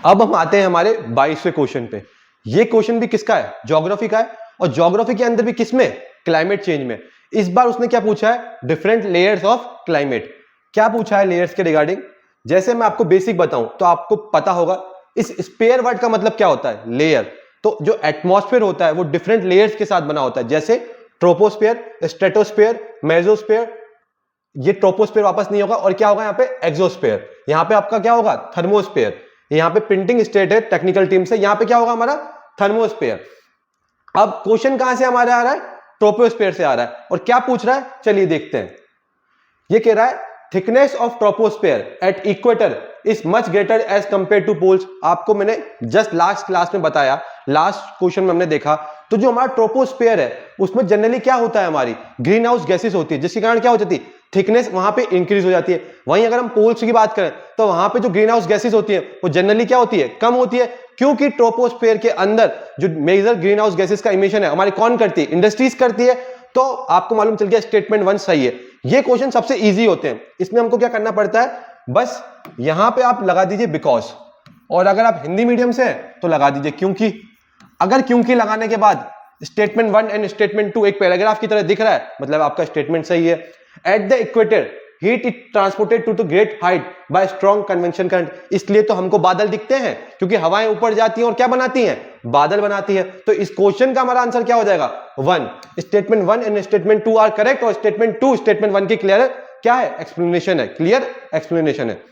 अब हम आते हैं हमारे 22वें क्वेश्चन पे। ये क्वेश्चन भी किसका है? ज्योग्राफी का है, और ज्योग्राफी के अंदर भी किसमें? क्लाइमेट चेंज में। इस बार उसने क्या पूछा है? Different layers of climate. क्या पूछा है लेयर्स के रिगार्डिंग? जैसे मैं आपको बेसिक बताऊं तो आपको पता होगा इस स्पेयर वर्ड का मतलब क्या होता है? लेयर। तो जो एटमॉस्फेयर होता है वो डिफरेंट लेयर्स के साथ बना होता है, जैसे ट्रोपोस्फेयर, स्ट्रेटोस्फेयर, मेसोस्फेयर। ये ट्रोपोस्फेयर वापस नहीं होगा, और क्या होगा यहाँ पे? एक्सोस्फेयर। यहाँ पे आपका क्या होगा? थर्मोस्फेयर। यहाँ पे प्रिंटिंग स्टेट है टेक्निकल टीम से, यहाँ पे क्या होगा हमारा? थर्मोस्फेयर। अब क्वेश्चन कहां से हमारा आ रहा है? ट्रोपोस्फेयर से आ रहा है। और क्या पूछ रहा है? चलिए देखते हैं। ये कह रहा है thickness of troposphere at equator is much greater as compare to poles. आपको मैंने जस्ट लास्ट क्लास में बताया, लास्ट क्वेश्चन में हमने देखा, तो जो हमारा ट्रोपोस्फेयर है उसमें जनरली क्या होता है? हमारी ग्रीन हाउस गैसेस होती है, जिसके कारण क्या हो जाती है? थिकनेस वहां पे इंक्रीज हो जाती है। वहीं अगर हम पोल्स की बात करें तो वहां पे जो ग्रीन हाउस गैसेस होती है वो जनरली क्या होती है? कम होती है। क्योंकि ट्रोपोस्फेयर के अंदर जो मेजर ग्रीन हाउस गैसेस का इमिशन है हमारी कौन करती है? इंडस्ट्रीज करती है। तो आपको मालूम चल गया स्टेटमेंट 1 सही है। ये क्वेश्चन सबसे इजी होते हैं। इसमें हमको क्या करना पड़ता है? बस यहां पे आप लगा दीजिए बिकॉज, और अगर आप हिंदी मीडियम से हैं तो लगा दीजिए क्योंकि। अगर क्योंकि लगाने के बाद स्टेटमेंट 1 एंड स्टेटमेंट 2 एक पैराग्राफ की तरह दिख रहा है, मतलब आपका स्टेटमेंट सही है। At the equator heat is transported to great height by strong convection current. इसलिए तो हमको बादल दिखते हैं, क्योंकि हवाएं ऊपर जाती हैं और क्या बनाती हैं? बादल बनाती है। तो इस क्वेश्चन का हमारा आंसर क्या हो जाएगा? 1। Statement 1 and statement 2 are correct, और स्टेटमेंट 2 स्टेटमेंट 1 की क्लियर क्या है? एक्सप्लेनेशन है, क्लियर एक्सप्लेनेशन है।